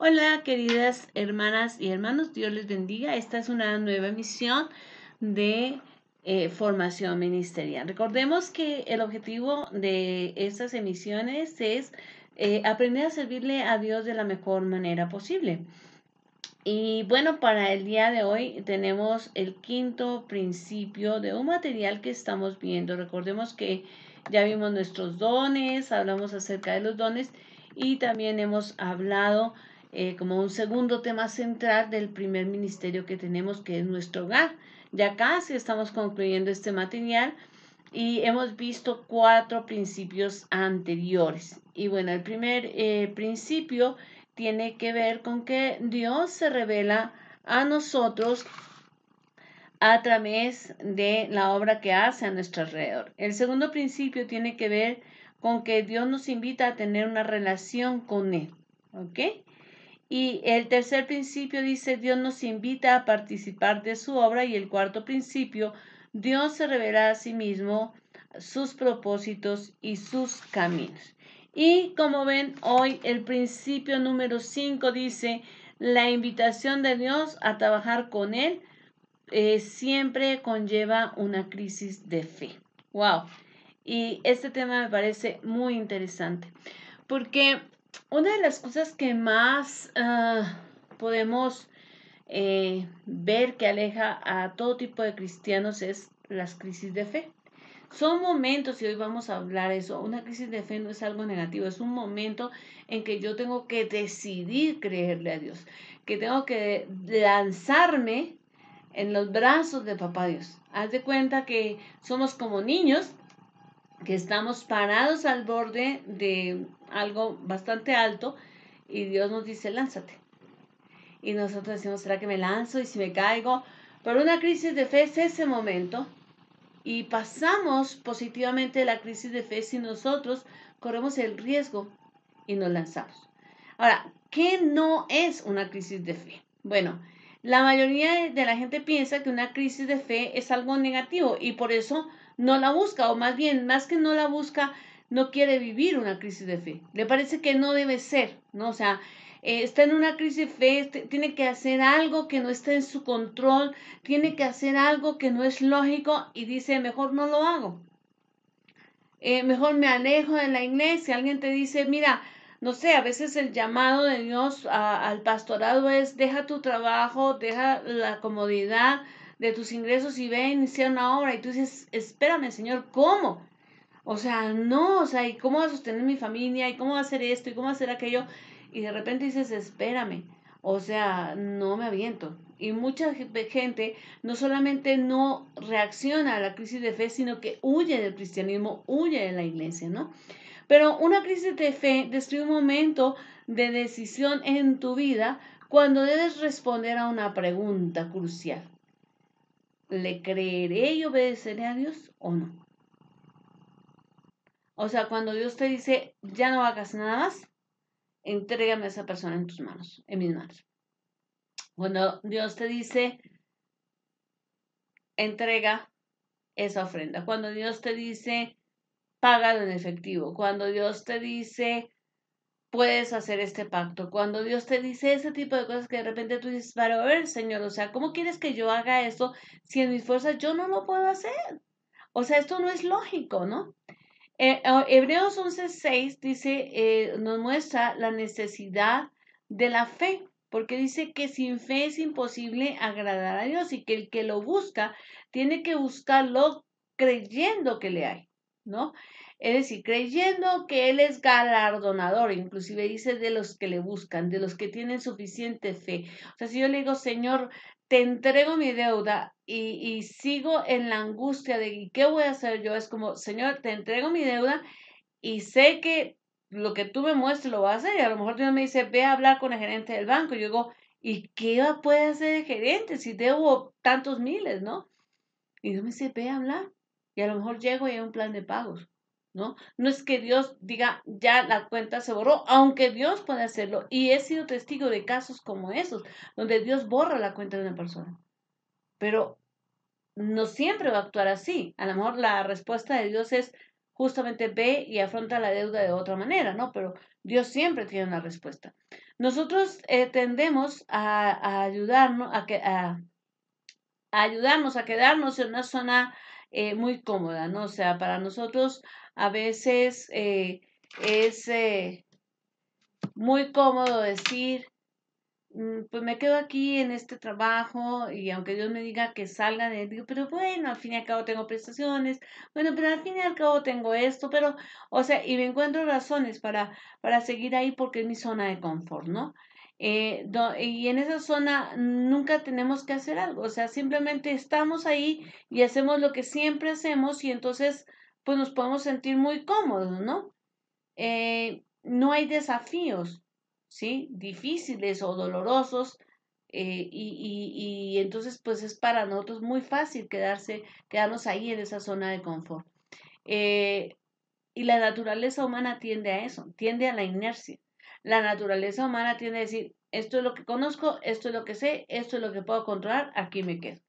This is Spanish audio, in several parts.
Hola, queridas hermanas y hermanos, Dios les bendiga. Esta es una nueva emisión de formación ministerial. Recordemos que el objetivo de estas emisiones es aprender a servirle a Dios de la mejor manera posible. Y bueno, para el día de hoy tenemos el quinto principio de un material que estamos viendo. Recordemos que ya vimos nuestros dones, hablamos acerca de los dones y también hemos hablado como un segundo tema central del primer ministerio que tenemos, que es nuestro hogar. Ya casi estamos concluyendo este material y hemos visto 4 principios anteriores. Y bueno, el primer principio tiene que ver con que Dios se revela a nosotros a través de la obra que hace a nuestro alrededor. El segundo principio tiene que ver con que Dios nos invita a tener una relación con Él. ¿Ok? Y el tercer principio dice, Dios nos invita a participar de su obra. Y el cuarto principio, Dios se revela a sí mismo, sus propósitos y sus caminos. Y como ven, hoy el principio número 5 dice, la invitación de Dios a trabajar con Él siempre conlleva una crisis de fe. ¡Wow! Y este tema me parece muy interesante porque una de las cosas que más podemos ver que aleja a todo tipo de cristianos es las crisis de fe. Son momentos, y hoy vamos a hablar eso, una crisis de fe no es algo negativo, es un momento en que yo tengo que decidir creerle a Dios, que tengo que lanzarme en los brazos de papá Dios. Haz de cuenta que somos como niños que estamos parados al borde de algo bastante alto y Dios nos dice, lánzate. Y nosotros decimos, ¿será que me lanzo? Y si me caigo. Pero una crisis de fe es ese momento y pasamos positivamente la crisis de fe si nosotros corremos el riesgo y nos lanzamos. Ahora, ¿qué no es una crisis de fe? Bueno, la mayoría de la gente piensa que una crisis de fe es algo negativo y por eso no la busca, o más bien, más que no la busca, no quiere vivir una crisis de fe. Le parece que no debe ser, ¿no? O sea, está en una crisis de fe, tiene que hacer algo que no está en su control, tiene que hacer algo que no es lógico y dice, mejor no lo hago. Mejor me alejo de la iglesia. Alguien te dice, mira, no sé, a veces el llamado de Dios al pastorado es, deja tu trabajo, deja la comodidad de tus ingresos y ve a iniciar una obra. Y tú dices, espérame, Señor, ¿cómo? O sea, no, o sea, ¿y cómo va a sostener mi familia? ¿Y cómo va a hacer esto? ¿Y cómo va a hacer aquello? Y de repente dices, espérame, o sea, no me aviento. Y mucha gente no solamente no reacciona a la crisis de fe, sino que huye del cristianismo, huye de la iglesia, ¿no? Pero una crisis de fe describe un momento de decisión en tu vida cuando debes responder a una pregunta crucial. ¿Le creeré y obedeceré a Dios o no? O sea, cuando Dios te dice, ya no hagas nada más, entrégame a esa persona en tus manos, en mis manos. Cuando Dios te dice, entrega esa ofrenda. Cuando Dios te dice, págalo en efectivo. Cuando Dios te dice, puedes hacer este pacto. Cuando Dios te dice ese tipo de cosas que de repente tú dices, para ver, Señor, o sea, ¿cómo quieres que yo haga esto si en mis fuerzas yo no lo puedo hacer? O sea, esto no es lógico, ¿no? Hebreos 11:6 dice, nos muestra la necesidad de la fe, porque dice que sin fe es imposible agradar a Dios y que el que lo busca tiene que buscarlo creyendo que le hay, ¿no? Es decir, creyendo que Él es galardonador, inclusive dice de los que le buscan, de los que tienen suficiente fe. O sea, si yo le digo, Señor, te entrego mi deuda y sigo en la angustia de ¿y qué voy a hacer yo? Es como, Señor, te entrego mi deuda y sé que lo que tú me muestres lo vas a hacer. Y a lo mejor Dios me dice, ve a hablar con el gerente del banco. Y yo digo, ¿y qué puede hacer el gerente si debo tantos miles, no? Y Dios me dice, ve a hablar. Y a lo mejor llego y hay un plan de pagos, ¿no? No es que Dios diga, ya la cuenta se borró, aunque Dios puede hacerlo. Y he sido testigo de casos como esos, donde Dios borra la cuenta de una persona. Pero no siempre va a actuar así. A lo mejor la respuesta de Dios es, justamente ve y afronta la deuda de otra manera, ¿no? Pero Dios siempre tiene una respuesta. Nosotros tendemos a ayudarnos, a ayudarnos a quedarnos en una zona muy cómoda, ¿no? O sea, para nosotros a veces es muy cómodo decir, pues me quedo aquí en este trabajo y aunque Dios me diga que salga de él, digo, pero bueno, al fin y al cabo tengo prestaciones, bueno, pero al fin y al cabo tengo esto, pero, o sea, y me encuentro razones para seguir ahí porque es mi zona de confort, ¿no? Y en esa zona nunca tenemos que hacer algo, o sea, simplemente estamos ahí y hacemos lo que siempre hacemos y entonces, pues nos podemos sentir muy cómodos, ¿no? No hay desafíos, ¿sí? Difíciles o dolorosos, y entonces pues es para nosotros muy fácil quedarnos ahí en esa zona de confort. Eh, y la naturaleza humana tiende a eso, tiende a la inercia. La naturaleza humana tiende a decir, esto es lo que conozco, esto es lo que sé, esto es lo que puedo controlar, aquí me quedo.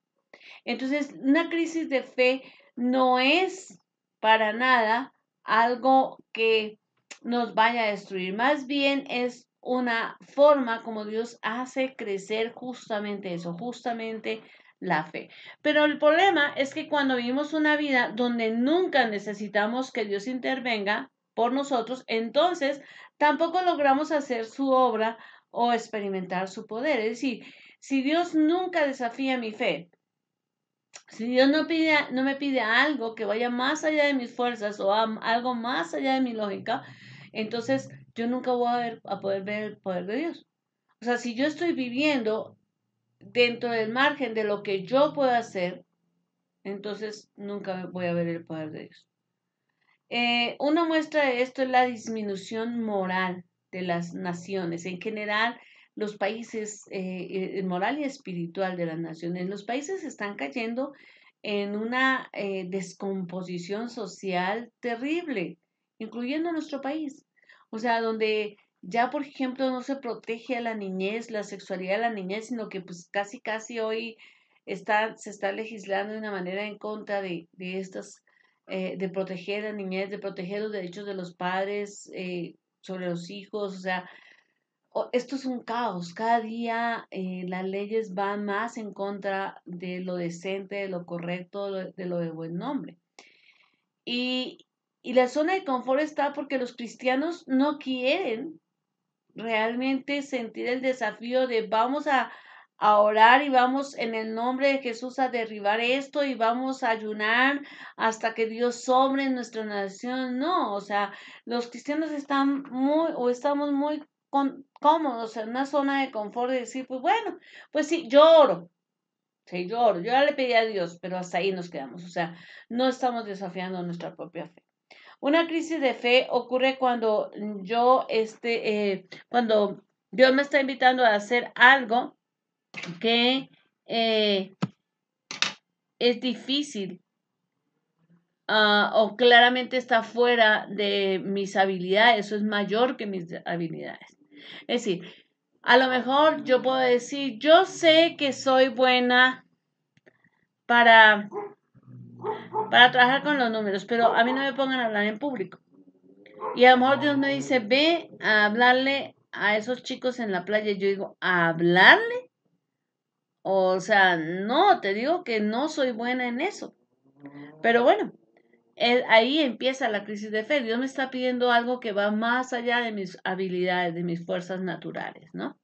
Entonces, una crisis de fe no es para nada algo que nos vaya a destruir, más bien es una forma como Dios hace crecer justamente eso, justamente la fe. Pero el problema es que cuando vivimos una vida donde nunca necesitamos que Dios intervenga por nosotros, entonces tampoco logramos hacer su obra o experimentar su poder. Es decir, si Dios nunca desafía mi fe, si Dios no me pide algo que vaya más allá de mis fuerzas o algo más allá de mi lógica, entonces yo nunca voy a poder ver el poder de Dios. O sea, si yo estoy viviendo dentro del margen de lo que yo puedo hacer, entonces nunca voy a ver el poder de Dios. Una muestra de esto es la disminución moral de las naciones. En general, los países, moral y espiritual de las naciones, los países están cayendo en una descomposición social terrible, incluyendo nuestro país. O sea, donde ya, por ejemplo, no se protege a la niñez, la sexualidad de la niñez, sino que pues casi hoy se está legislando de una manera en contra de estas de proteger a la niñez, de proteger los derechos de los padres sobre los hijos, o sea, esto es un caos. Cada día las leyes van más en contra de lo decente, de lo correcto, de lo de buen nombre. Y, y la zona de confort está porque los cristianos no quieren realmente sentir el desafío de vamos a orar y vamos en el nombre de Jesús a derribar esto y vamos a ayunar hasta que Dios sobre en nuestra nación. No, o sea, los cristianos están estamos muy cómodos en una zona de confort de decir, pues bueno, pues sí, yo oro. Sí, yo oro, yo ya le pedí a Dios, pero hasta ahí nos quedamos. O sea, no estamos desafiando nuestra propia fe. Una crisis de fe ocurre cuando cuando Dios me está invitando a hacer algo que eh, es difícil, o claramente está fuera de mis habilidades, eso es mayor que mis habilidades. Es decir, a lo mejor yo puedo decir, yo sé que soy buena para, para trabajar con los números, pero a mí no me pongan a hablar en público. Y a lo mejor Dios me dice, ve a hablarle a esos chicos en la playa. Y yo digo, ¿a hablarle? O sea, no, te digo que no soy buena en eso. Pero bueno, ahí empieza la crisis de fe. Dios me está pidiendo algo que va más allá de mis habilidades, de mis fuerzas naturales, ¿no?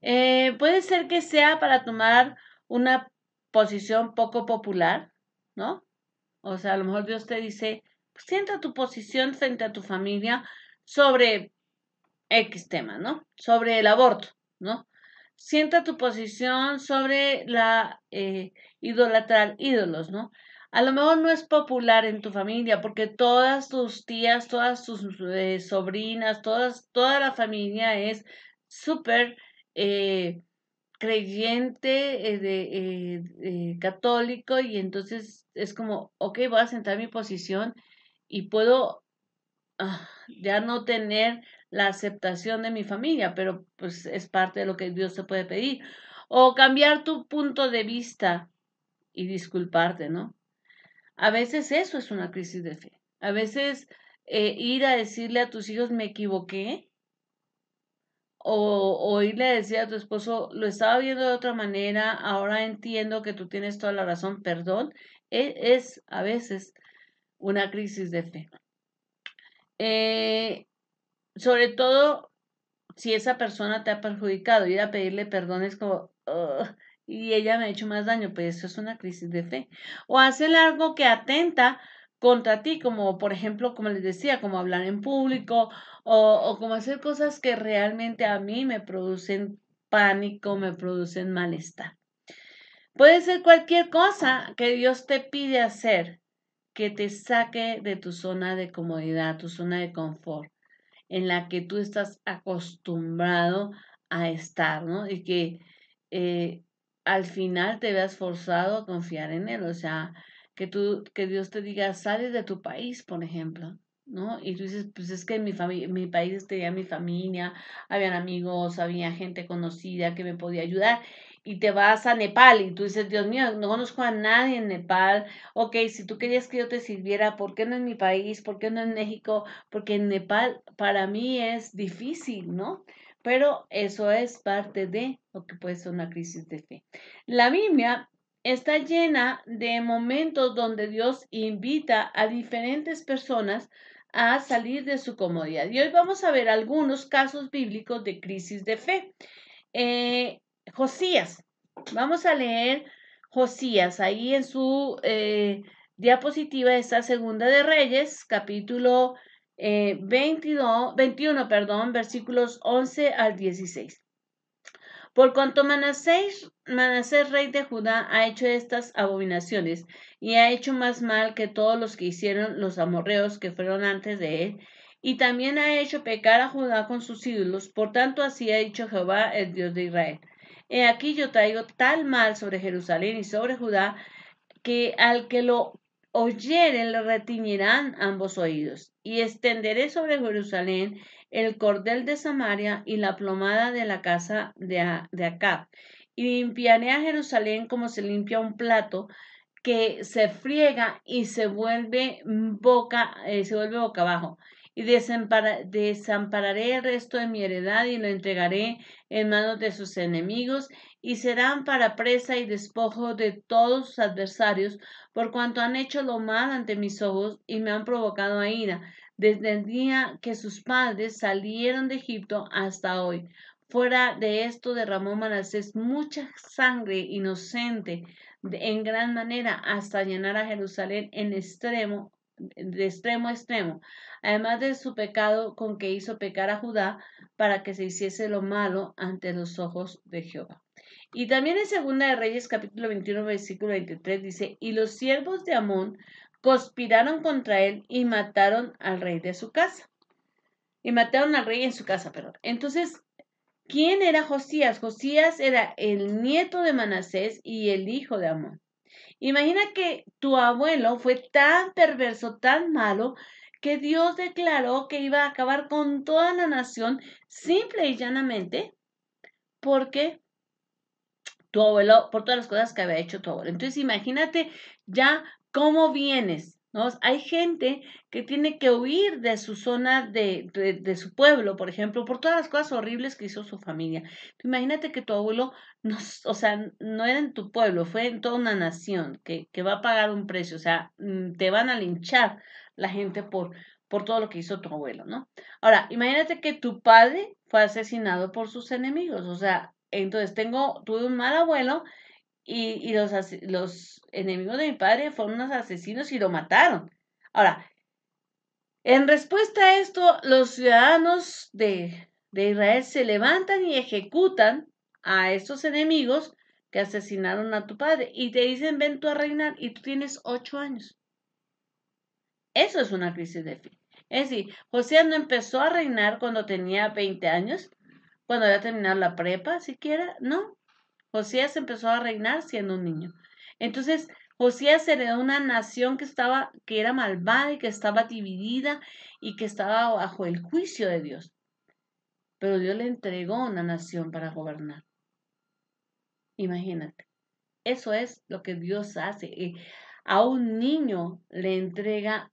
Puede ser que sea para tomar una posición poco popular, ¿no? O sea, a lo mejor Dios te dice, pues, sienta tu posición frente a tu familia sobre X tema, ¿no? Sobre el aborto, ¿no? Sienta tu posición sobre la idolatrar ídolos, ¿no? A lo mejor no es popular en tu familia porque todas tus tías, todas tus sobrinas, toda la familia es súper eh, creyente, católico y entonces es como, ok, voy a sentar mi posición y puedo ya no tener la aceptación de mi familia, pero pues es parte de lo que Dios te puede pedir. O cambiar tu punto de vista y disculparte, ¿no? A veces eso es una crisis de fe. A veces ir a decirle a tus hijos me equivoqué o irle a decir a tu esposo lo estaba viendo de otra manera, ahora entiendo que tú tienes toda la razón, perdón, es a veces una crisis de fe. Sobre todo si esa persona te ha perjudicado, ir a pedirle perdón es como, "Ugh", y ella me ha hecho más daño, pues eso es una crisis de fe. O hacer algo que atenta contra ti, como por ejemplo, como les decía, como hablar en público o como hacer cosas que realmente a mí me producen pánico, me producen malestar. Puede ser cualquier cosa que Dios te pide hacer que te saque de tu zona de comodidad, tu zona de confort en la que tú estás acostumbrado a estar, ¿no? Y que al final te veas forzado a confiar en él, o sea, que Dios te diga, sales de tu país, por ejemplo, ¿no? Y tú dices, pues es que en mi país tenía mi familia, habían amigos, había gente conocida que me podía ayudar, y te vas a Nepal y tú dices, Dios mío, no conozco a nadie en Nepal, ok, si tú querías que yo te sirviera, ¿por qué no en mi país? ¿Por qué no en México? Porque en Nepal para mí es difícil, ¿no? Pero eso es parte de lo que puede ser una crisis de fe. La Biblia está llena de momentos donde Dios invita a diferentes personas a salir de su comodidad. Y hoy vamos a ver algunos casos bíblicos de crisis de fe. Josías, vamos a leer Josías, ahí en su diapositiva está Segunda de Reyes, capítulo 21, perdón, versículos 11 al 16. Por cuanto Manasés, rey de Judá, ha hecho estas abominaciones y ha hecho más mal que todos los que hicieron los amorreos que fueron antes de él, y también ha hecho pecar a Judá con sus ídolos, por tanto así ha dicho Jehová, el Dios de Israel. He aquí yo traigo tal mal sobre Jerusalén y sobre Judá, que al que lo oyere le retiñirán ambos oídos, y extenderé sobre Jerusalén el cordel de Samaria y la plomada de la casa de Acab, y limpiaré a Jerusalén como se limpia un plato que se friega y se vuelve boca abajo. Y desampararé el resto de mi heredad y lo entregaré en manos de sus enemigos, y serán para presa y despojo de todos sus adversarios, por cuanto han hecho lo mal ante mis ojos y me han provocado a ira, desde el día que sus padres salieron de Egipto hasta hoy. Fuera de esto derramó Manasés mucha sangre inocente en gran manera hasta llenar a Jerusalén de extremo a extremo, además de su pecado con que hizo pecar a Judá para que se hiciese lo malo ante los ojos de Jehová. Y también en Segunda de Reyes, capítulo 21, versículo 23, dice, y los siervos de Amón conspiraron contra él y mataron al rey de su casa. Y mataron al rey en su casa, perdón. Entonces, ¿quién era Josías? Josías era el nieto de Manasés y el hijo de Amón. Imagina que tu abuelo fue tan perverso, tan malo, que Dios declaró que iba a acabar con toda la nación simple y llanamente porque tu abuelo, por todas las cosas que había hecho tu abuelo. Entonces imagínate ya cómo vienes, ¿no? Hay gente que tiene que huir de su zona, de su pueblo, por ejemplo, por todas las cosas horribles que hizo su familia. Imagínate que tu abuelo, no, o sea, no era en tu pueblo, fue en toda una nación que va a pagar un precio, o sea, te van a linchar la gente por todo lo que hizo tu abuelo, ¿no? Ahora, imagínate que tu padre fue asesinado por sus enemigos, o sea, entonces tuve un mal abuelo y los enemigos de mi padre fueron unos asesinos y lo mataron. Ahora, en respuesta a esto, los ciudadanos de Israel se levantan y ejecutan a estos enemigos que asesinaron a tu padre y te dicen, ven tú a reinar y tú tienes 8 años. Eso es una crisis de fe. Es decir, José no empezó a reinar cuando tenía 20 años, cuando había terminado la prepa siquiera, no. Josías empezó a reinar siendo un niño. Entonces, Josías heredó una nación que era malvada y que estaba dividida y que estaba bajo el juicio de Dios. Pero Dios le entregó una nación para gobernar. Imagínate. Eso es lo que Dios hace. A un niño le entrega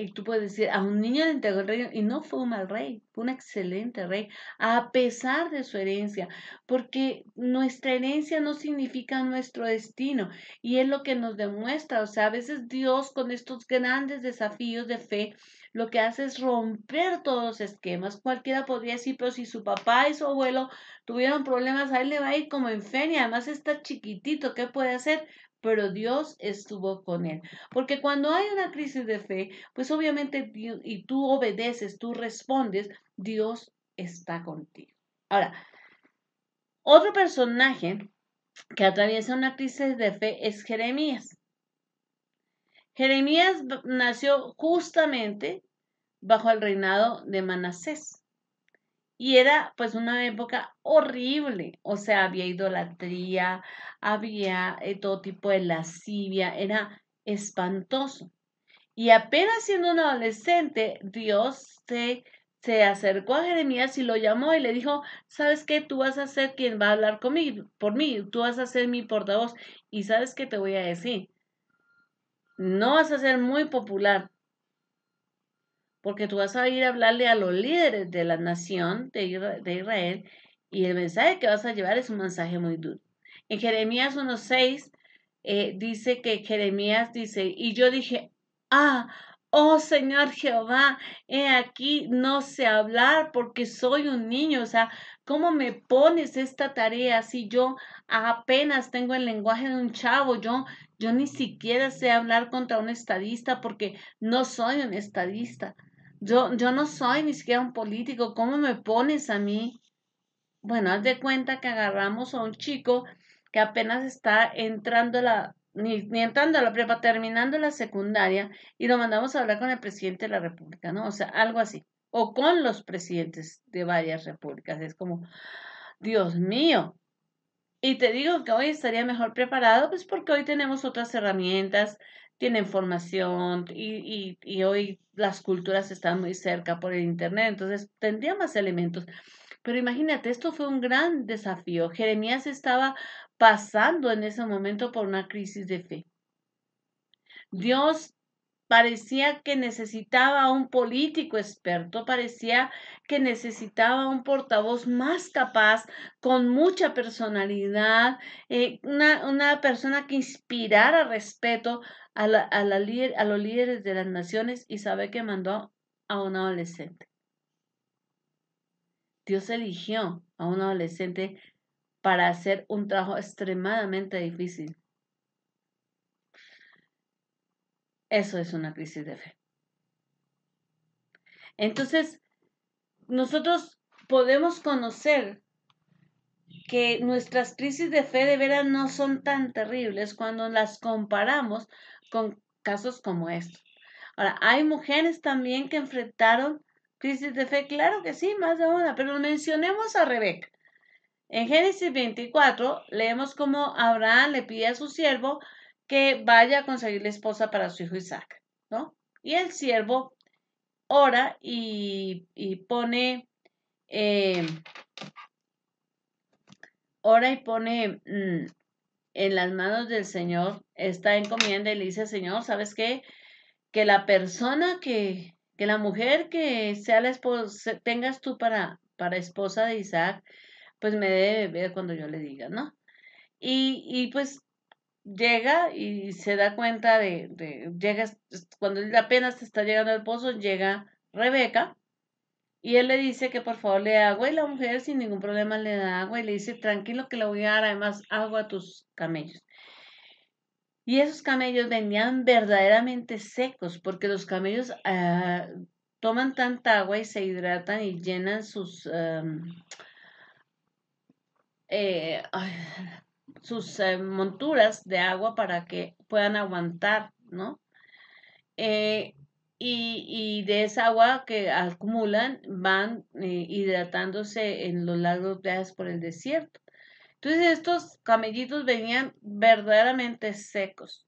y tú puedes decir, a un niño le entregó el reino y no fue un mal rey, fue un excelente rey, a pesar de su herencia, porque nuestra herencia no significa nuestro destino y es lo que nos demuestra, o sea, a veces Dios con estos grandes desafíos de fe, lo que hace es romper todos los esquemas. Cualquiera podría decir, pero si su papá y su abuelo tuvieron problemas, a él le va a ir como en feria, además está chiquitito, ¿qué puede hacer? Pero Dios estuvo con él. Porque cuando hay una crisis de fe, pues obviamente y tú obedeces, tú respondes, Dios está contigo. Ahora, otro personaje que atraviesa una crisis de fe es Jeremías. Jeremías nació justamente bajo el reinado de Manasés. Y era pues una época horrible, o sea, había idolatría, había todo tipo de lascivia, era espantoso. Y apenas siendo un adolescente, Dios se acercó a Jeremías y lo llamó y le dijo, ¿sabes qué? Tú vas a ser quien va a hablar conmigo, por mí, tú vas a ser mi portavoz. Y ¿sabes qué te voy a decir? No vas a ser muy popular, porque tú vas a ir a hablarle a los líderes de la nación de Israel y el mensaje que vas a llevar es un mensaje muy duro. En Jeremías 1:6 dice que Jeremías dice, y yo dije, oh Señor Jehová, he aquí no sé hablar porque soy un niño, o sea, ¿cómo me pones esta tarea si yo apenas tengo el lenguaje de un chavo? Yo ni siquiera sé hablar contra un estadista porque no soy un estadista. Yo no soy ni siquiera un político. ¿Cómo me pones a mí? Bueno, haz de cuenta que agarramos a un chico que apenas está entrando ni entrando a la prepa, terminando la secundaria, y lo mandamos a hablar con el presidente de la República, ¿no? O sea, algo así. O con los presidentes de varias repúblicas. Es como, Dios mío. Y te digo que hoy estaría mejor preparado, pues porque hoy tenemos otras herramientas, tienen formación y hoy las culturas están muy cerca por el internet, entonces tendría más elementos. Pero imagínate, esto fue un gran desafío. Jeremías estaba pasando en ese momento por una crisis de fe. Dios parecía que necesitaba un político experto, parecía que necesitaba un portavoz más capaz, con mucha personalidad, una persona que inspirara respeto a los líderes de las naciones y sabe que mandó a un adolescente. Dios eligió a un adolescente para hacer un trabajo extremadamente difícil. Eso es una crisis de fe. Entonces, nosotros podemos conocer que nuestras crisis de fe de veras no son tan terribles cuando las comparamos con casos como estos. Ahora, hay mujeres también que enfrentaron crisis de fe, claro que sí, más de una, pero mencionemos a Rebeca. En Génesis 24 leemos cómo Abraham le pide a su siervo que vaya a conseguirle esposa para su hijo Isaac, ¿no? Y el siervo ora y pone, eh, ora y pone en las manos del Señor, está encomienda y le dice, Señor, ¿sabes qué? Que la persona que la mujer que sea la esposa, tengas tú para esposa de Isaac, pues me debe ver cuando yo le diga, ¿no? Y pues llega y se da cuenta llega, cuando él apenas está llegando al pozo, llega Rebeca y él le dice que por favor le da agua y la mujer sin ningún problema le da agua y le dice, tranquilo que le voy a dar además agua a tus camellos. Y esos camellos venían verdaderamente secos porque los camellos toman tanta agua y se hidratan y llenan ay, sus monturas de agua para que puedan aguantar, ¿no? Eh, y de esa agua que acumulan van hidratándose en los largos viajes por el desierto. Entonces estos camellitos venían verdaderamente secos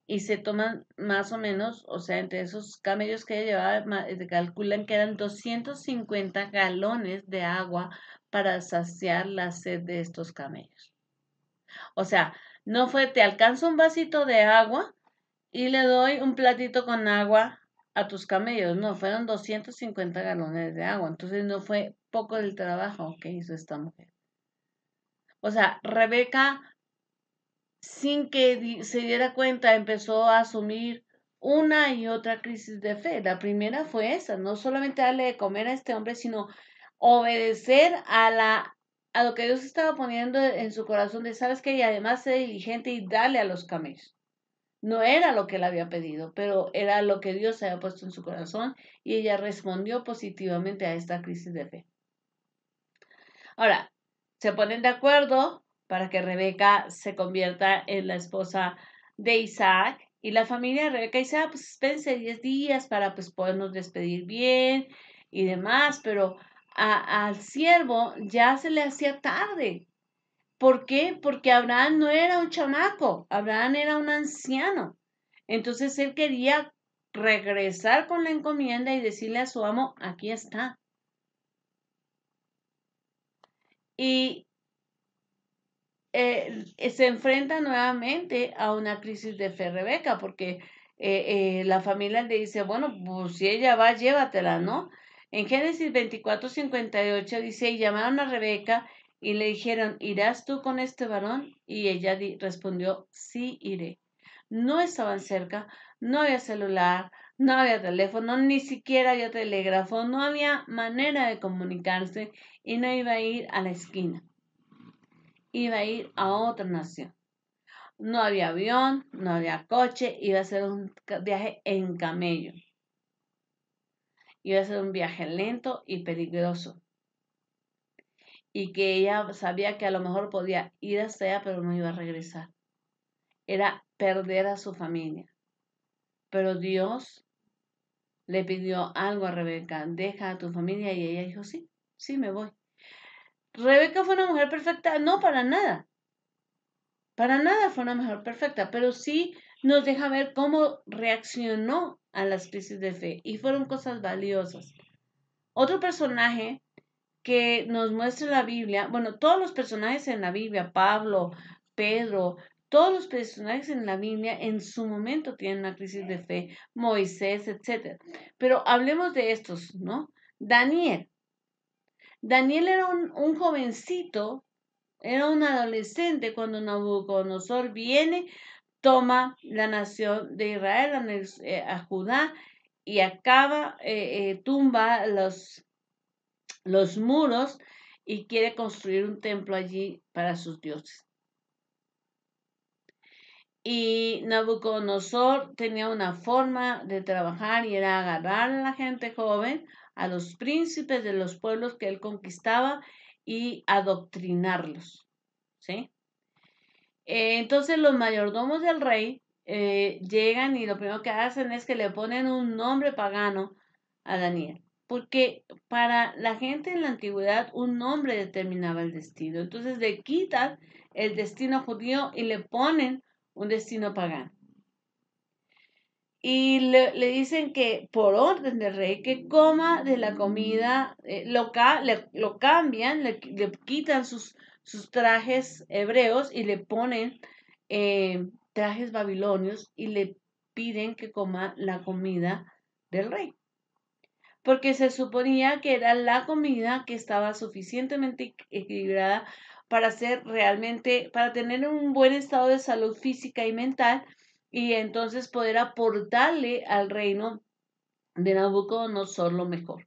y se toman más o menos, o sea, entre esos camellos que ella llevaba, calculan que eran 250 galones de agua para saciar la sed de estos camellos. O sea, no fue, te alcanzo un vasito de agua y le doy un platito con agua a tus camellos. No, fueron 250 galones de agua. Entonces no fue poco del trabajo que hizo esta mujer. O sea, Rebeca, sin que se diera cuenta, empezó a asumir una y otra crisis de fe. La primera fue esa, no solamente darle de comer a este hombre, sino obedecer a lo que Dios estaba poniendo en su corazón de, ¿sabes qué? Y además ser diligente y darle a los camellos. No era lo que él había pedido, pero era lo que Dios había puesto en su corazón y ella respondió positivamente a esta crisis de fe. Ahora, se ponen de acuerdo para que Rebeca se convierta en la esposa de Isaac y la familia de Rebeca dice, pues espérense 10 días para pues podernos despedir bien y demás, pero al siervo ya se le hacía tarde. ¿Por qué? Porque Abraham no era un chamaco, Abraham era un anciano. Entonces él quería regresar con la encomienda y decirle a su amo, aquí está. Y se enfrenta nuevamente a una crisis de fe Rebeca, porque la familia le dice, bueno, pues si ella va, llévatela, ¿no? En Génesis 24:58 dice, y llamaron a Rebeca y le dijeron, ¿irás tú con este varón? Y ella respondió, sí, iré. No estaban cerca, no había celular, no había teléfono, ni siquiera había telégrafo, no había manera de comunicarse y no iba a ir a la esquina, iba a ir a otra nación. No había avión, no había coche, iba a ser un viaje en camello. Iba a ser un viaje lento y peligroso. Y que ella sabía que a lo mejor podía ir hasta allá, pero no iba a regresar. Era perder a su familia. Pero Dios le pidió algo a Rebeca, deja a tu familia, y ella dijo, sí, sí, me voy. ¿Rebeca fue una mujer perfecta? No, para nada. Para nada fue una mujer perfecta, pero sí nos deja ver cómo reaccionó a las crisis de fe y fueron cosas valiosas. Otro personaje que nos muestra la Biblia, bueno, todos los personajes en la Biblia, Pablo, Pedro, todos los personajes en la Biblia en su momento tienen una crisis de fe, Moisés, etc. Pero hablemos de estos, ¿no? Daniel. Daniel era un jovencito, era un adolescente cuando Nabucodonosor viene, toma la nación de Israel, a Judá, y tumba los muros y quiere construir un templo allí para sus dioses. Y Nabucodonosor tenía una forma de trabajar y era agarrar a la gente joven, a los príncipes de los pueblos que él conquistaba y adoctrinarlos, ¿sí? Entonces los mayordomos del rey llegan y lo primero que hacen es que le ponen un nombre pagano a Daniel, porque para la gente en la antigüedad un nombre determinaba el destino. Entonces le quitan el destino judío y le ponen un destino pagano. Y le dicen que por orden del rey que coma de la comida local, lo cambian, le quitan sus trajes hebreos y le ponen trajes babilonios y le piden que coma la comida del rey. Porque se suponía que era la comida que estaba suficientemente equilibrada para para tener un buen estado de salud física y mental y entonces poder aportarle al reino de Nabucodonosor lo mejor.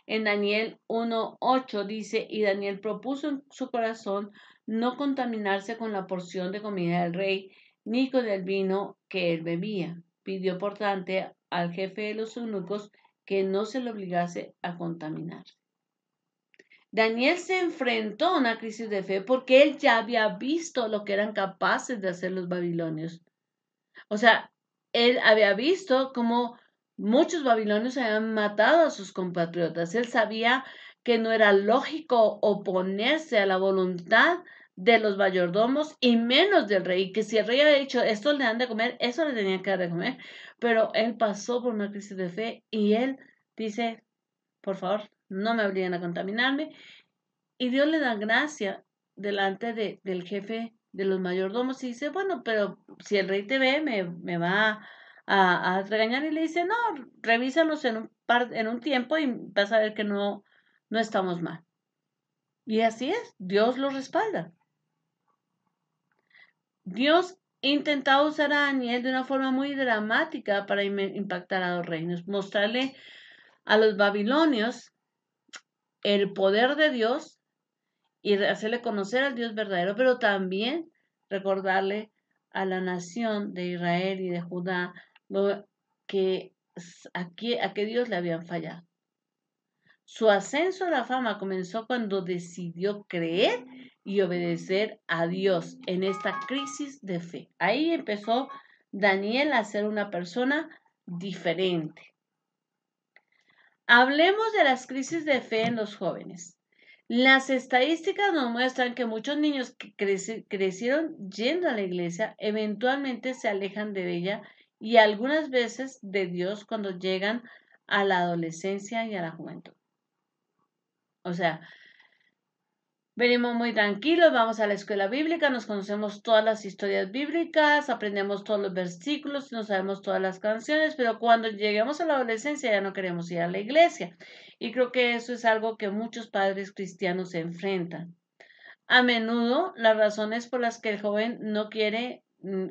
En Daniel 1:8 dice, y Daniel propuso en su corazón no contaminarse con la porción de comida del rey, ni con el vino que él bebía. Pidió por tanto al jefe de los eunucos que no se le obligase a contaminar. Daniel se enfrentó a una crisis de fe porque él ya había visto lo que eran capaces de hacer los babilonios. O sea, él había visto cómo muchos babilonios habían matado a sus compatriotas. Él sabía que no era lógico oponerse a la voluntad de los mayordomos y menos del rey, que si el rey había dicho, esto le dan de comer, eso le tenían que dar de comer. Pero él pasó por una crisis de fe y él dice, por favor, no me obliguen a contaminarme. Y Dios le da gracia delante del jefe de los mayordomos y dice, bueno, pero si el rey te ve, me va a regañar y le dice, no, revísanos en un tiempo y vas a ver que no estamos mal. Y así es, Dios lo respalda. Dios intentaba usar a Daniel de una forma muy dramática para impactar a los reinos, mostrarle a los babilonios el poder de Dios y hacerle conocer al Dios verdadero, pero también recordarle a la nación de Israel y de Judá que a qué Dios le habían fallado. Su ascenso a la fama comenzó cuando decidió creer y obedecer a Dios en esta crisis de fe. Ahí empezó Daniel a ser una persona diferente. Hablemos de las crisis de fe en los jóvenes. Las estadísticas nos muestran que muchos niños que crecieron yendo a la iglesia eventualmente se alejan de ella y algunas veces de Dios cuando llegan a la adolescencia y a la juventud. O sea, venimos muy tranquilos, vamos a la escuela bíblica, nos conocemos todas las historias bíblicas, aprendemos todos los versículos, nos sabemos todas las canciones, pero cuando lleguemos a la adolescencia ya no queremos ir a la iglesia. Y creo que eso es algo que muchos padres cristianos se enfrentan. A menudo las razones por las que el joven no quiere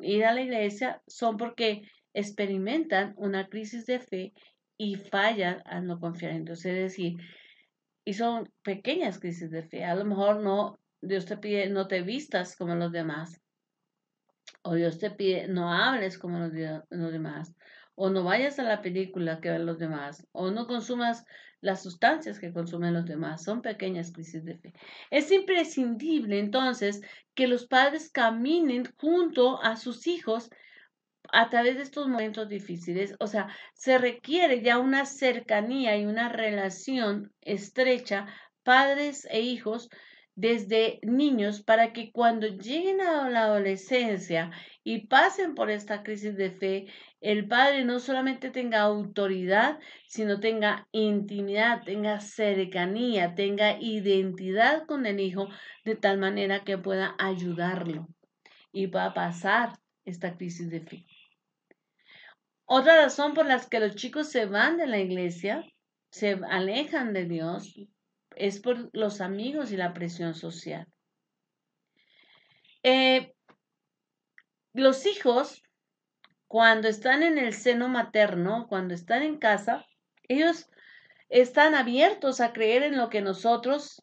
ir a la iglesia son porque experimentan una crisis de fe y fallan al no confiar en Dios. Es decir, y son pequeñas crisis de fe. A lo mejor no, Dios te pide no te vistas como los demás. O Dios te pide no hables como los demás. O no vayas a la película que ven los demás. O no consumas las sustancias que consumen los demás. Son pequeñas crisis de fe. Es imprescindible entonces que los padres caminen junto a sus hijos a través de estos momentos difíciles. O sea, se requiere ya una cercanía y una relación estrecha, padres e hijos, desde niños, para que cuando lleguen a la adolescencia y pasen por esta crisis de fe, el padre no solamente tenga autoridad, sino tenga intimidad, tenga cercanía, tenga identidad con el hijo, de tal manera que pueda ayudarlo y va a pasar esta crisis de fe. Otra razón por la que los chicos se van de la iglesia, se alejan de Dios, es por los amigos y la presión social. Los hijos, cuando están en el seno materno, cuando están en casa, ellos están abiertos a creer en lo que nosotros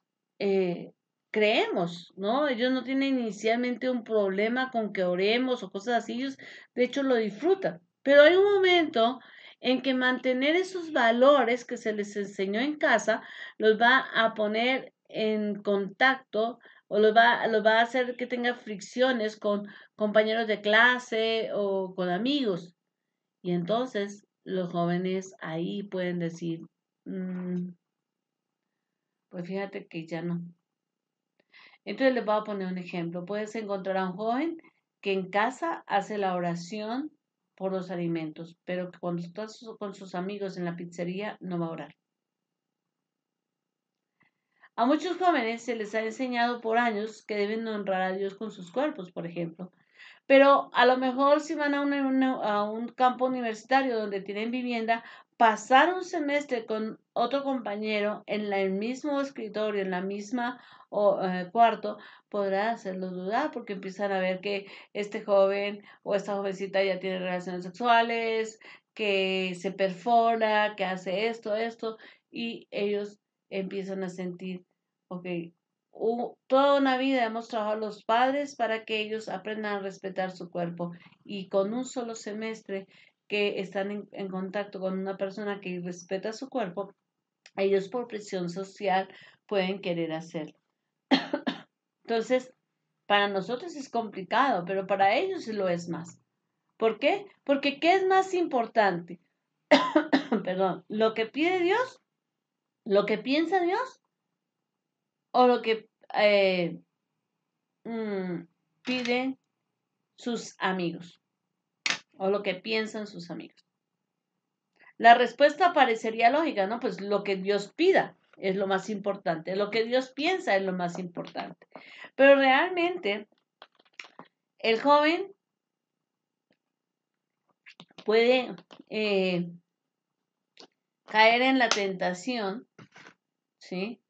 creemos, ¿no? Ellos no tienen inicialmente un problema con que oremos o cosas así, ellos de hecho lo disfrutan. Pero hay un momento en que mantener esos valores que se les enseñó en casa los va a poner en contacto o los va a hacer que tenga fricciones con compañeros de clase o con amigos. Y entonces los jóvenes ahí pueden decir, pues fíjate que ya no. Entonces les voy a poner un ejemplo. Puedes encontrar a un joven que en casa hace la oración por los alimentos, pero que cuando está con sus amigos en la pizzería no va a orar. A muchos jóvenes se les ha enseñado por años que deben honrar a Dios con sus cuerpos, por ejemplo. Pero a lo mejor si van a un campo universitario donde tienen vivienda, pasar un semestre con otro compañero en el mismo escritorio, en la misma cuarto, podrá hacerlos dudar porque empiezan a ver que este joven o esta jovencita ya tiene relaciones sexuales, que se perfora, que hace esto, y ellos empiezan a sentir, ok, toda una vida hemos trabajado los padres para que ellos aprendan a respetar su cuerpo y con un solo semestre que están en contacto con una persona que respeta su cuerpo, ellos por presión social pueden querer hacerlo. Entonces, para nosotros es complicado, pero para ellos lo es más. ¿Por qué? Porque ¿qué es más importante? Perdón, ¿lo que pide Dios? ¿Lo que piensa Dios? ¿O lo que piden sus amigos? ¿O lo que piensan sus amigos? La respuesta parecería lógica, ¿no? Pues lo que Dios pida es lo más importante, lo que Dios piensa es lo más importante. Pero realmente el joven puede caer en la tentación, ¿sí?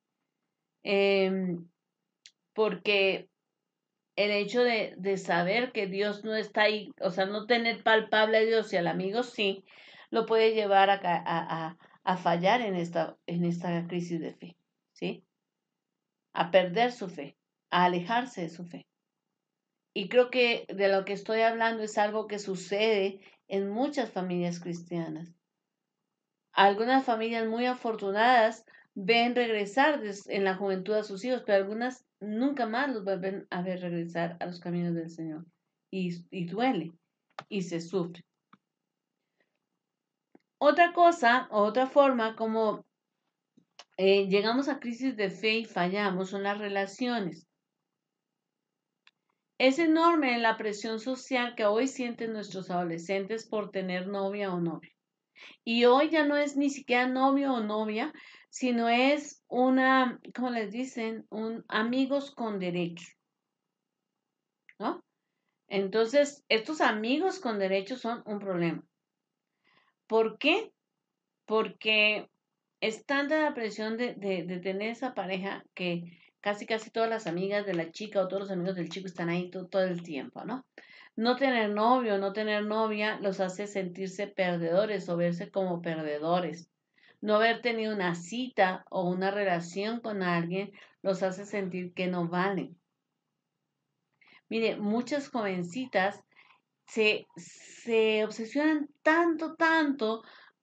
Porque el hecho de saber que Dios no está ahí, o sea, no tener palpable a Dios y al amigo sí, lo puede llevar a fallar en esta crisis de fe, ¿sí? A perder su fe, a alejarse de su fe. Y creo que de lo que estoy hablando es algo que sucede en muchas familias cristianas. Algunas familias muy afortunadas ven regresar en la juventud a sus hijos, pero algunas nunca más los vuelven a ver regresar a los caminos del Señor. Y duele y se sufre. Otra cosa, otra forma como llegamos a crisis de fe y fallamos son las relaciones. Es enorme la presión social que hoy sienten nuestros adolescentes por tener novia o novio. Y hoy ya no es ni siquiera novio o novia, sino es una, ¿cómo les dicen? Un amigos con derecho, ¿no? Entonces, estos amigos con derecho son un problema. ¿Por qué? Porque es tanta la presión de tener esa pareja que casi todas las amigas de la chica o todos los amigos del chico están ahí todo el tiempo, ¿no? No tener novio, no tener novia los hace sentirse perdedores o verse como perdedores. No haber tenido una cita o una relación con alguien los hace sentir que no valen. Mire, muchas jovencitas se obsesionan tanto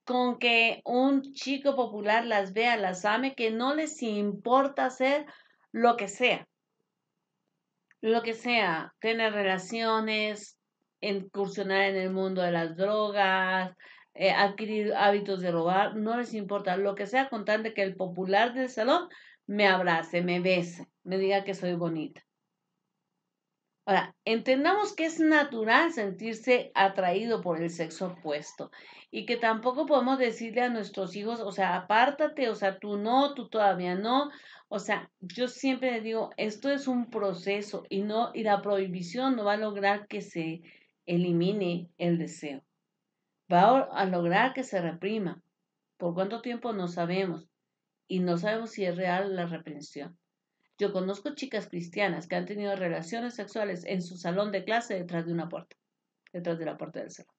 con que un chico popular las vea, las ame, que no les importa hacer lo que sea. Lo que sea, tener relaciones, incursionar en el mundo de las drogas, adquirir hábitos de robar, no les importa. Lo que sea con tal de que el popular del salón me abrace, me bese, me diga que soy bonita. Ahora, entendamos que es natural sentirse atraído por el sexo opuesto y que tampoco podemos decirle a nuestros hijos, o sea, apártate, o sea, tú no, tú todavía no. O sea, yo siempre les digo, esto es un proceso y la prohibición no va a lograr que se elimine el deseo. Va a lograr que se reprima. ¿Por cuánto tiempo? No sabemos. Y no sabemos si es real la reprensión. Yo conozco chicas cristianas que han tenido relaciones sexuales en su salón de clase detrás de una puerta, detrás de la puerta del salón.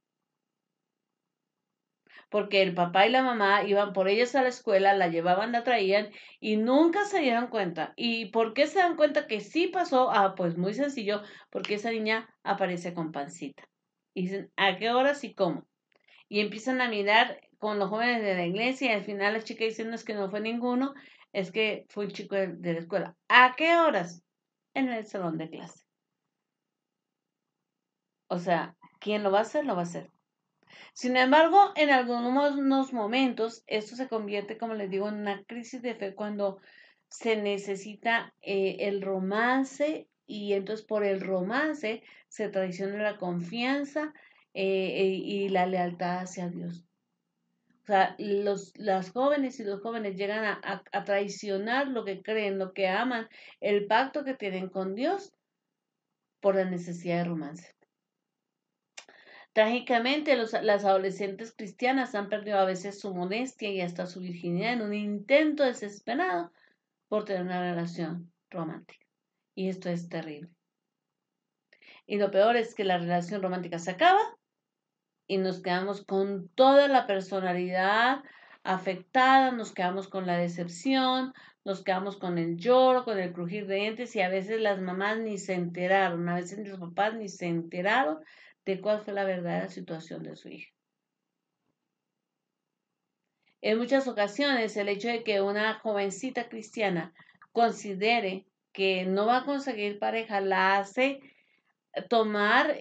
Porque el papá y la mamá iban por ellas a la escuela, la llevaban, la traían y nunca se dieron cuenta. ¿Y por qué se dan cuenta que sí pasó? Ah, pues muy sencillo, porque esa niña aparece con pancita. Y dicen, ¿a qué horas y cómo? Y empiezan a mirar con los jóvenes de la iglesia y al final la chica dice, no es que no fue ninguno, es que fue un chico de la escuela. ¿A qué horas? En el salón de clase. O sea, quien lo va a hacer, lo va a hacer. Sin embargo, en algunos momentos, esto se convierte, como les digo, en una crisis de fe cuando se necesita el romance y entonces por el romance se traiciona la confianza y la lealtad hacia Dios. O sea, las jóvenes y los jóvenes llegan a traicionar lo que creen, lo que aman, el pacto que tienen con Dios por la necesidad de romance. Trágicamente, las adolescentes cristianas han perdido a veces su modestia y hasta su virginidad en un intento desesperado por tener una relación romántica. Y esto es terrible. Y lo peor es que la relación romántica se acaba y nos quedamos con toda la personalidad afectada, nos quedamos con la decepción, nos quedamos con el lloro, con el crujir de dientes y a veces las mamás ni se enteraron, a veces los papás ni se enteraron de cuál fue la verdadera situación de su hija. En muchas ocasiones el hecho de que una jovencita cristiana considere que no va a conseguir pareja la hace tomar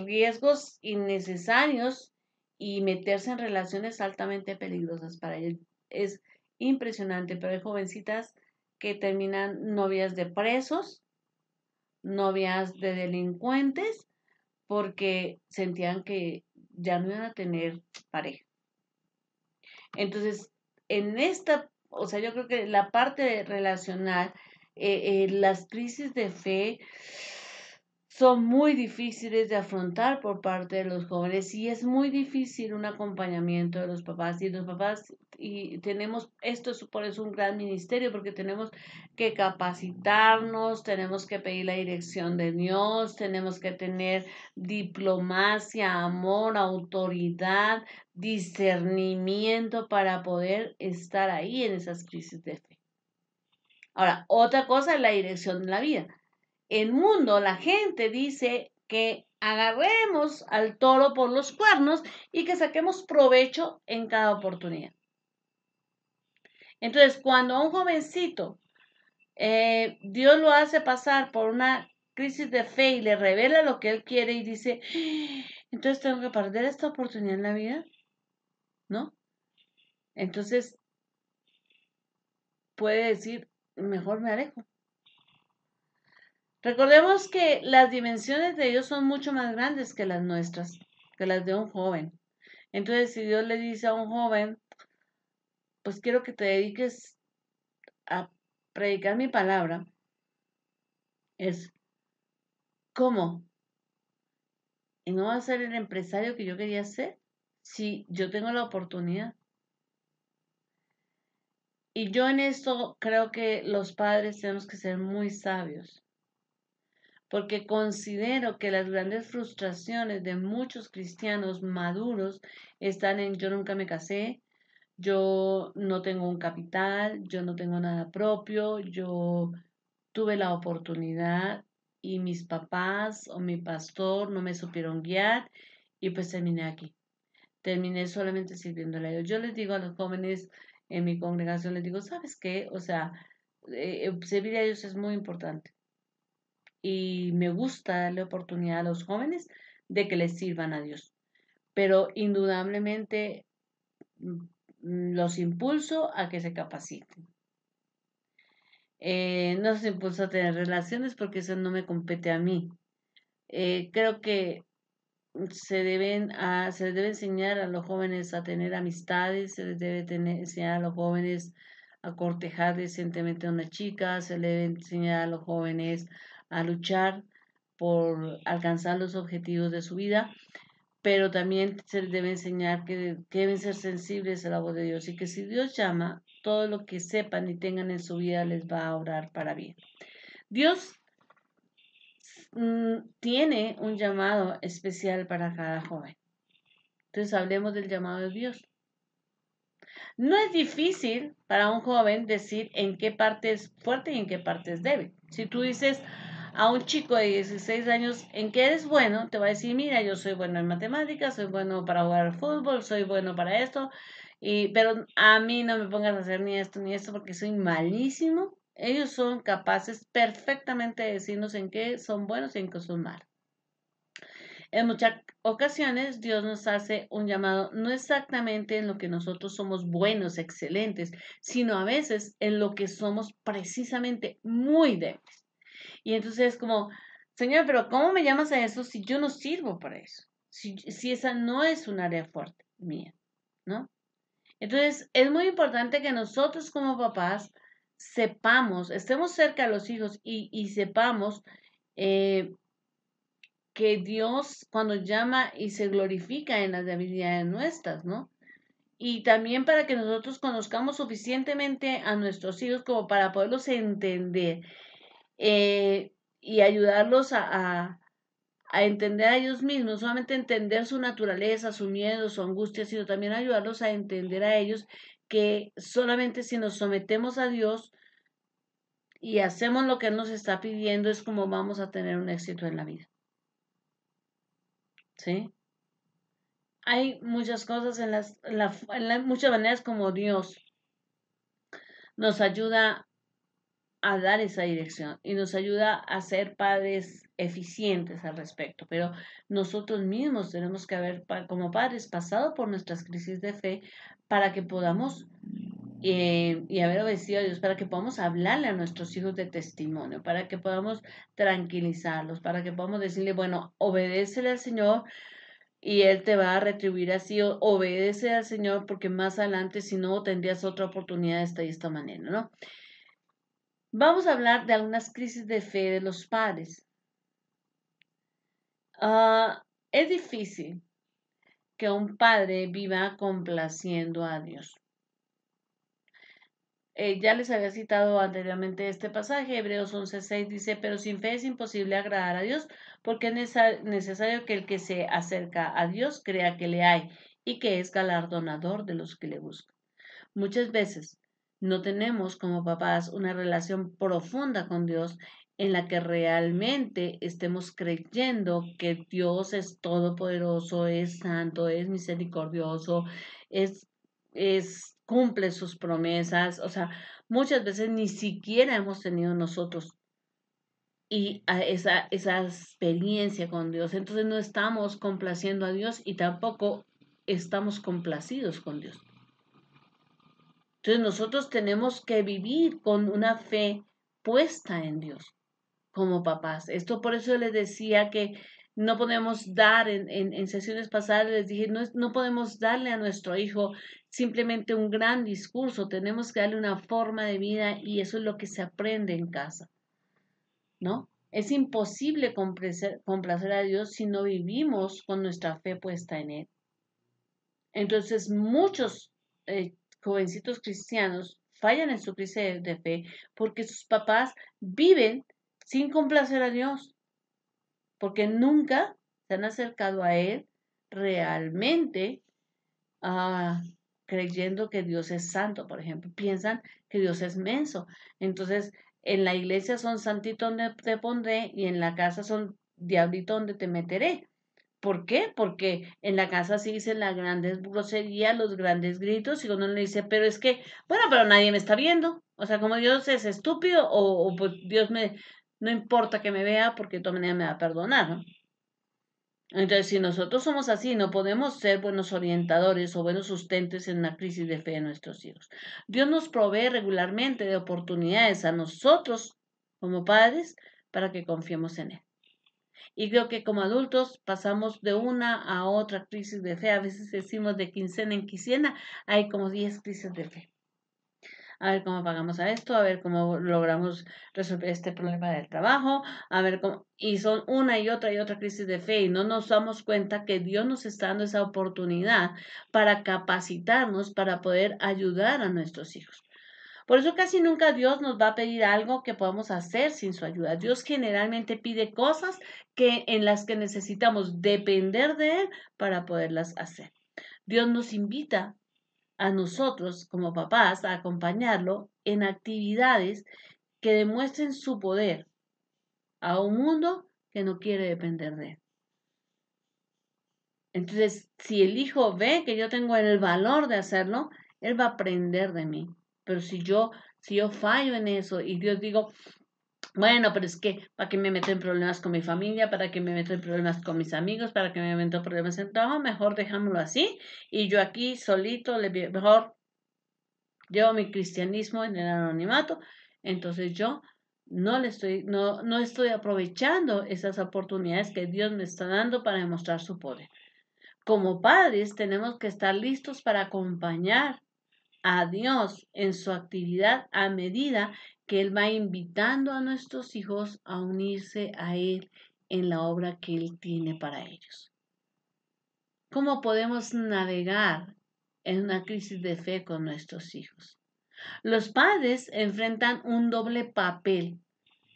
riesgos innecesarios y meterse en relaciones altamente peligrosas para ella. Es impresionante, pero hay jovencitas que terminan novias de presos, novias de delincuentes, porque sentían que ya no iban a tener pareja. Entonces, o sea, yo creo que la parte relacional, las crisis de fe son muy difíciles de afrontar por parte de los jóvenes y es muy difícil un acompañamiento de los papás y los papás y tenemos esto es por eso un gran ministerio porque tenemos que capacitarnos, tenemos que pedir la dirección de Dios, tenemos que tener diplomacia, amor, autoridad, discernimiento para poder estar ahí en esas crisis de fe. Ahora, otra cosa es la dirección de la vida. El mundo, la gente dice que agarremos al toro por los cuernos y que saquemos provecho en cada oportunidad. Entonces, cuando a un jovencito Dios lo hace pasar por una crisis de fe y le revela lo que él quiere y dice, entonces tengo que perder esta oportunidad en la vida, ¿no? Entonces puede decir, mejor me alejo. Recordemos que las dimensiones de Dios son mucho más grandes que las nuestras, que las de un joven. Entonces, si Dios le dice a un joven, pues quiero que te dediques a predicar mi palabra, es ¿cómo? ¿Y no va a ser el empresario que yo quería ser? Si yo tengo la oportunidad. Y yo en esto creo que los padres tenemos que ser muy sabios, porque considero que las grandes frustraciones de muchos cristianos maduros están en yo nunca me casé, yo no tengo un capital, yo no tengo nada propio, yo tuve la oportunidad y mis papás o mi pastor no me supieron guiar y pues terminé aquí. Terminé solamente sirviéndole a Dios. Yo les digo a los jóvenes en mi congregación, les digo, ¿sabes qué? O sea, servir a Dios es muy importante y me gusta darle oportunidad a los jóvenes de que les sirvan a Dios. Pero indudablemente los impulso a que se capaciten. No los impulso a tener relaciones porque eso no me compete a mí. Creo que se les debe enseñar a los jóvenes a tener amistades, se les debe enseñar a los jóvenes a cortejar decentemente a una chica, se les debe enseñar a los jóvenes a luchar por alcanzar los objetivos de su vida, pero también se les debe enseñar que deben ser sensibles a la voz de Dios y que si Dios llama, todo lo que sepan y tengan en su vida les va a obrar para bien. Dios tiene un llamado especial para cada joven. Entonces hablemos del llamado de Dios. No es difícil para un joven decir en qué parte es fuerte y en qué parte es débil. Si tú dices a un chico de 16 años en qué eres bueno, te va a decir, mira, yo soy bueno en matemáticas, soy bueno para jugar al fútbol, soy bueno para esto, pero a mí no me pongas a hacer ni esto ni esto porque soy malísimo. Ellos son capaces perfectamente de decirnos en qué son buenos y en qué son malos. En muchas ocasiones Dios nos hace un llamado no exactamente en lo que nosotros somos buenos, excelentes, sino a veces en lo que somos precisamente muy débiles. Y entonces es como, Señor, pero ¿cómo me llamas a eso si yo no sirvo para eso? Si esa no es un área fuerte mía, ¿no? Entonces es muy importante que nosotros como papás sepamos, estemos cerca de los hijos y sepamos eh, que Dios cuando llama y se glorifica en las debilidades nuestras, ¿no? Y también para que nosotros conozcamos suficientemente a nuestros hijos como para poderlos entender y ayudarlos a entender a ellos mismos, no solamente entender su naturaleza, su miedo, su angustia, sino también ayudarlos a entender a ellos que solamente si nos sometemos a Dios y hacemos lo que Él nos está pidiendo es como vamos a tener un éxito en la vida. ¿Sí? Hay muchas cosas muchas maneras como Dios nos ayuda a dar esa dirección y nos ayuda a ser padres eficientes al respecto, pero nosotros mismos tenemos que haber como padres pasado por nuestras crisis de fe para que podamos y haber obedecido a Dios, para que podamos hablarle a nuestros hijos de testimonio, para que podamos tranquilizarlos, para que podamos decirle, bueno, obedécele al Señor y Él te va a retribuir así, obedece al Señor porque más adelante si no tendrías otra oportunidad de esta manera, ¿no? Vamos a hablar de algunas crisis de fe de los padres. Es difícil que un padre viva complaciendo a Dios. Ya les había citado anteriormente este pasaje, Hebreos 11:6 dice, pero sin fe es imposible agradar a Dios, porque es necesario que el que se acerca a Dios crea que le hay y que es galardonador de los que le buscan. Muchas veces no tenemos como papás una relación profunda con Dios en la que realmente estemos creyendo que Dios es todopoderoso, es santo, es misericordioso, es, cumple sus promesas. O sea, muchas veces ni siquiera hemos tenido nosotros esa experiencia con Dios. Entonces no estamos complaciendo a Dios y tampoco estamos complacidos con Dios. Entonces nosotros tenemos que vivir con una fe puesta en Dios como papás. Esto por eso les decía que no podemos dar, en sesiones pasadas les dije, no podemos darle a nuestro hijo simplemente un gran discurso, tenemos que darle una forma de vida y eso es lo que se aprende en casa, ¿no? Es imposible complacer a Dios si no vivimos con nuestra fe puesta en Él. Entonces, muchos jovencitos cristianos fallan en su crisis de fe porque sus papás viven sin complacer a Dios, porque nunca se han acercado a Él realmente ah, creyendo que Dios es santo, por ejemplo. Piensan que Dios es menso. Entonces, en la iglesia son santito donde te pondré y en la casa son diablito donde te meteré. ¿Por qué? Porque en la casa sí dicen las grandes groserías, los grandes gritos, y uno le dice, pero es que, bueno, pero nadie me está viendo. O sea, como Dios es estúpido, o pues Dios no importa que me vea porque de todas maneras me va a perdonar, ¿no? Entonces, si nosotros somos así, no podemos ser buenos orientadores o buenos sustentes en una crisis de fe de nuestros hijos. Dios nos provee regularmente de oportunidades a nosotros como padres para que confiemos en Él. Y creo que como adultos pasamos de una a otra crisis de fe. A veces decimos de quincena en quincena, hay como 10 crisis de fe. A ver cómo pagamos a esto, a ver cómo logramos resolver este problema del trabajo, a ver cómo... Y son una y otra crisis de fe y no nos damos cuenta que Dios nos está dando esa oportunidad para capacitarnos, para poder ayudar a nuestros hijos. Por eso casi nunca Dios nos va a pedir algo que podamos hacer sin su ayuda. Dios generalmente pide cosas en las que necesitamos depender de Él para poderlas hacer. Dios nos invita a nosotros como papás a acompañarlo en actividades que demuestren su poder a un mundo que no quiere depender de Él. Entonces, si el hijo ve que yo tengo el valor de hacerlo, él va a aprender de mí. Pero si yo fallo en eso y Dios digo, bueno, pero es que para que me meto en problemas con mi familia, para que me meto en problemas con mis amigos, para que me meto en problemas en trabajo, mejor dejámoslo así. Y yo aquí solito, mejor llevo mi cristianismo en el anonimato. Entonces yo no estoy aprovechando esas oportunidades que Dios me está dando para demostrar su poder. Como padres tenemos que estar listos para acompañar a Dios en su actividad a medida que Él va invitando a nuestros hijos a unirse a Él en la obra que Él tiene para ellos. ¿Cómo podemos navegar en una crisis de fe con nuestros hijos? Los padres enfrentan un doble papel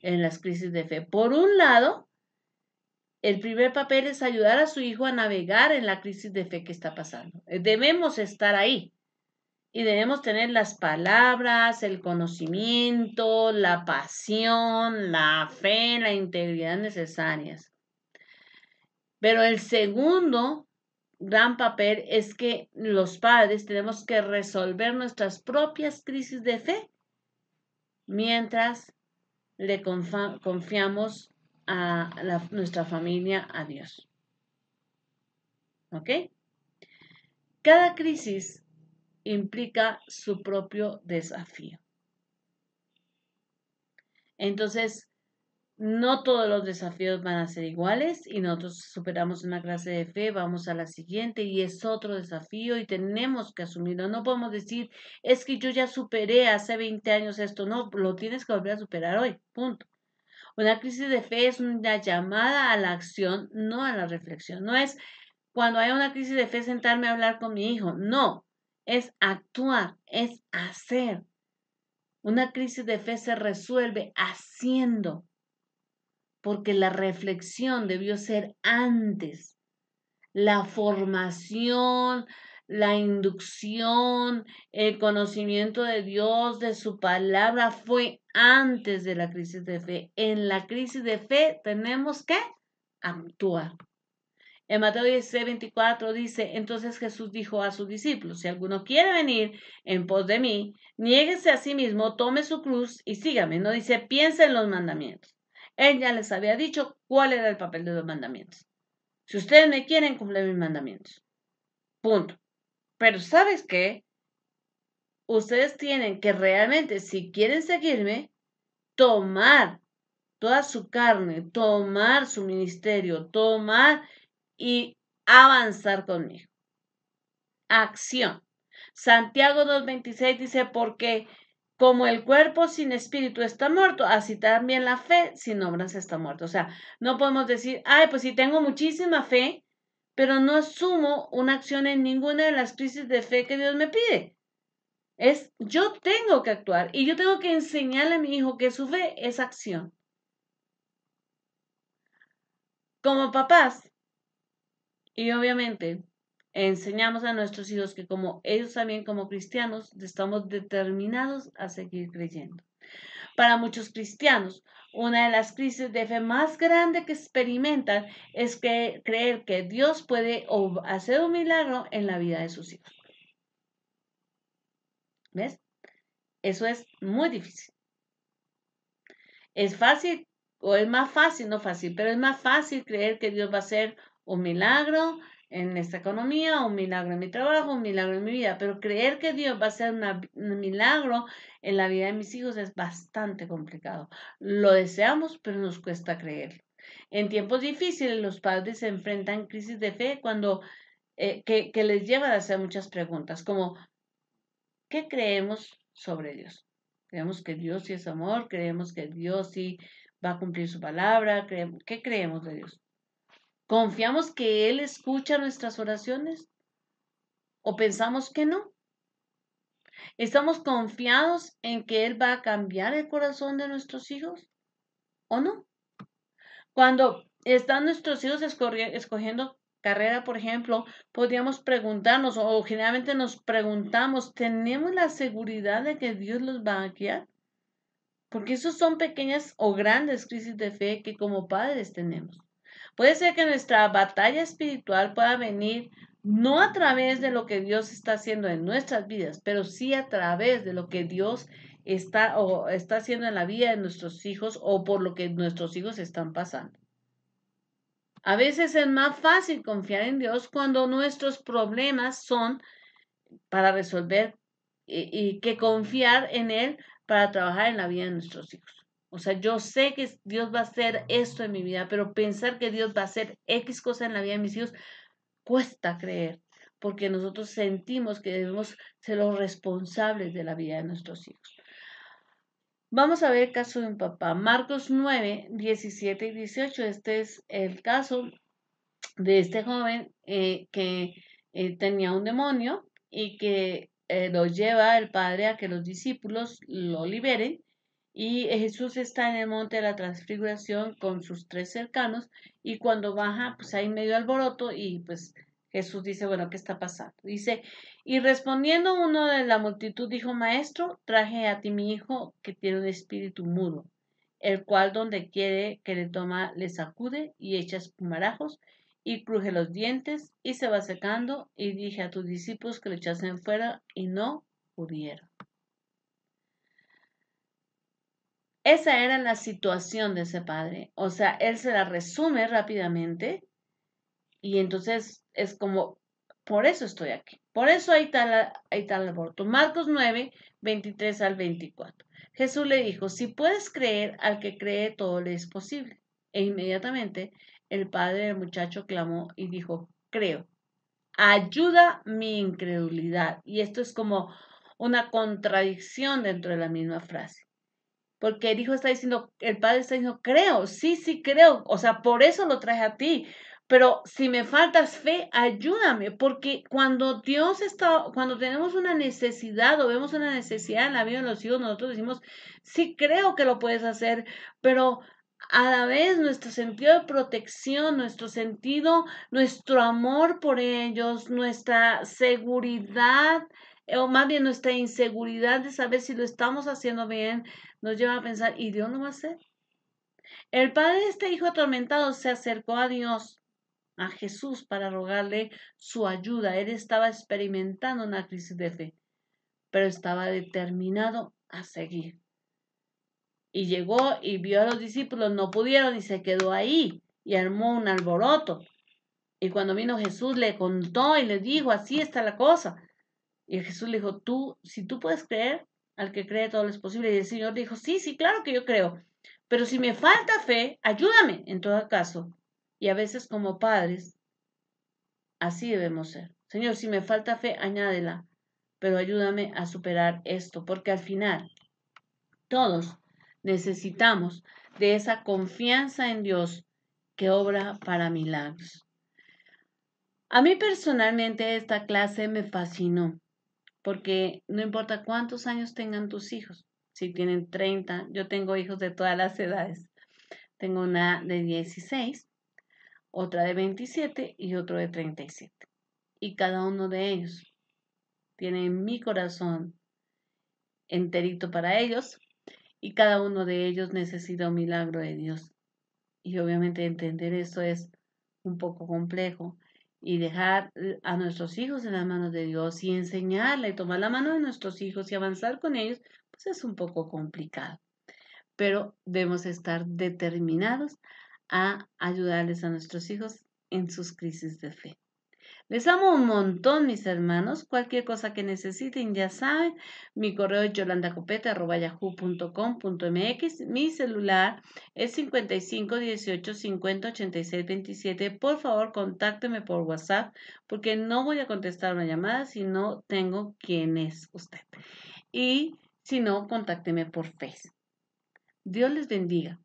en las crisis de fe. Por un lado, el primer papel es ayudar a su hijo a navegar en la crisis de fe que está pasando. Debemos estar ahí y debemos tener las palabras, el conocimiento, la pasión, la fe, la integridad necesarias. Pero el segundo gran papel es que los padres tenemos que resolver nuestras propias crisis de fe mientras le confiamos a nuestra familia a Dios. ¿Ok? Cada crisis implica su propio desafío. Entonces, no todos los desafíos van a ser iguales y nosotros superamos una clase de fe, vamos a la siguiente y es otro desafío y tenemos que asumirlo. No podemos decir, es que yo ya superé hace 20 años esto, no, lo tienes que volver a superar hoy, punto. Una crisis de fe es una llamada a la acción, no a la reflexión. No es cuando hay una crisis de fe sentarme a hablar con mi hijo. No, es actuar, es hacer. Una crisis de fe se resuelve haciendo, porque la reflexión debió ser antes. La formación, la inducción, el conocimiento de Dios, de su palabra, fue antes de la crisis de fe. En la crisis de fe tenemos que actuar. En Mateo 16:24 dice, entonces Jesús dijo a sus discípulos, si alguno quiere venir en pos de mí, niéguese a sí mismo, tome su cruz y sígame. No dice, piense en los mandamientos. Él ya les había dicho cuál era el papel de los mandamientos. Si ustedes me quieren, cumplen mis mandamientos. Punto. Pero ¿sabes qué? Ustedes tienen que realmente, si quieren seguirme, tomar toda su carne, tomar su ministerio, tomar y avanzar conmigo. Acción. Santiago 2:26 dice, porque como el cuerpo sin espíritu está muerto, así también la fe sin obras está muerta. O sea, no podemos decir, ay, pues si tengo muchísima fe, pero no asumo una acción en ninguna de las crisis de fe que Dios me pide. Yo tengo que actuar y yo tengo que enseñarle a mi hijo que su fe es acción. Como papás, y obviamente enseñamos a nuestros hijos que como ellos también como cristianos estamos determinados a seguir creyendo. Para muchos cristianos, una de las crisis de fe más grandes que experimentan es creer que Dios puede hacer un milagro en la vida de sus hijos. ¿Ves? Eso es muy difícil. Es fácil, o es más fácil, no fácil, pero es más fácil creer que Dios va a hacer un milagro en esta economía, un milagro en mi trabajo, un milagro en mi vida, pero creer que Dios va a hacer un milagro en la vida de mis hijos es bastante complicado. Lo deseamos, pero nos cuesta creer. En tiempos difíciles, los padres se enfrentan crisis de fe cuando que les llevan a hacer muchas preguntas, como ¿qué creemos sobre Dios? Creemos que Dios sí es amor, creemos que Dios sí va a cumplir su palabra, ¿qué creemos de Dios? ¿Confiamos que Él escucha nuestras oraciones? ¿O pensamos que no? ¿Estamos confiados en que Él va a cambiar el corazón de nuestros hijos? ¿O no? Cuando están nuestros hijos escogiendo carrera, por ejemplo, podríamos preguntarnos, o generalmente nos preguntamos, ¿tenemos la seguridad de que Dios los va a guiar? Porque esos son pequeñas o grandes crisis de fe que como padres tenemos. Puede ser que nuestra batalla espiritual pueda venir no a través de lo que Dios está haciendo en nuestras vidas, pero sí a través de lo que Dios está haciendo en la vida de nuestros hijos o por lo que nuestros hijos están pasando. A veces es más fácil confiar en Dios cuando nuestros problemas son para resolver y que confiar en Él para trabajar en la vida de nuestros hijos. O sea, yo sé que Dios va a hacer esto en mi vida, pero pensar que Dios va a hacer X cosa en la vida de mis hijos cuesta creer, porque nosotros sentimos que debemos ser los responsables de la vida de nuestros hijos. Vamos a ver el caso de un papá. Marcos 9, 17 y 18. Este es el caso de este joven que tenía un demonio y que lo lleva el padre a que los discípulos lo liberen. Y Jesús está en el monte de la transfiguración con sus tres cercanos y cuando baja, pues hay medio alboroto y pues Jesús dice, bueno, ¿qué está pasando? Dice, y respondiendo uno de la multitud dijo, maestro, traje a ti mi hijo que tiene un espíritu mudo, el cual donde quiere que le toma le sacude y echa espumarajos y cruje los dientes y se va secando y dije a tus discípulos que lo echasen fuera y no pudieron. Esa era la situación de ese padre. O sea, él se la resume rápidamente y entonces es como, por eso estoy aquí. Por eso hay tal aborto. Marcos 9, 23 al 24. Jesús le dijo, si puedes creer, al que cree todo le es posible. E inmediatamente el padre del muchacho clamó y dijo, creo, ayuda mi incredulidad. Y esto es como una contradicción dentro de la misma frase. porque el hijo está diciendo, el padre está diciendo, creo, sí, sí creo, o sea, por eso lo traje a ti. Pero si me faltas fe, ayúdame, porque cuando tenemos una necesidad o vemos una necesidad en la vida de los hijos, nosotros decimos, sí creo que lo puedes hacer, pero a la vez nuestro sentido de protección, nuestro amor por ellos, nuestra seguridad, o más bien nuestra inseguridad de saber si lo estamos haciendo bien, nos lleva a pensar, ¿y Dios no va a hacer? El padre de este hijo atormentado se acercó a Dios, a Jesús, para rogarle su ayuda. Él estaba experimentando una crisis de fe, pero estaba determinado a seguir. Y llegó y vio a los discípulos, no pudieron y se quedó ahí y armó un alboroto. Y cuando vino Jesús le contó y le dijo, así está la cosa. Y Jesús le dijo, si tú puedes creer, al que cree todo es posible. Y el Señor dijo, sí, sí, claro que yo creo. Pero si me falta fe, ayúdame en todo caso. Y a veces como padres, así debemos ser. Señor, si me falta fe, añádela. Pero ayúdame a superar esto, porque al final todos necesitamos de esa confianza en Dios que obra para milagros. A mí personalmente esta clase me fascinó, porque no importa cuántos años tengan tus hijos, si tienen 30, yo tengo hijos de todas las edades. Tengo una de 16, otra de 27 y otro de 37. Y cada uno de ellos tiene mi corazón enterito para ellos y cada uno de ellos necesita un milagro de Dios. Y obviamente entender esto es un poco complejo y dejar a nuestros hijos en las manos de Dios y enseñarle y tomar la mano de nuestros hijos y avanzar con ellos, pues es un poco complicado. Pero debemos estar determinados a ayudarles a nuestros hijos en sus crisis de fe. Les amo un montón, mis hermanos. Cualquier cosa que necesiten, ya saben. Mi correo es yolandacopete@yahoo.com.mx. Mi celular es 55 18 50 86 27. Por favor, contácteme por WhatsApp porque no voy a contestar una llamada si no tengo quién es usted. Y si no, contácteme por Facebook. Dios les bendiga.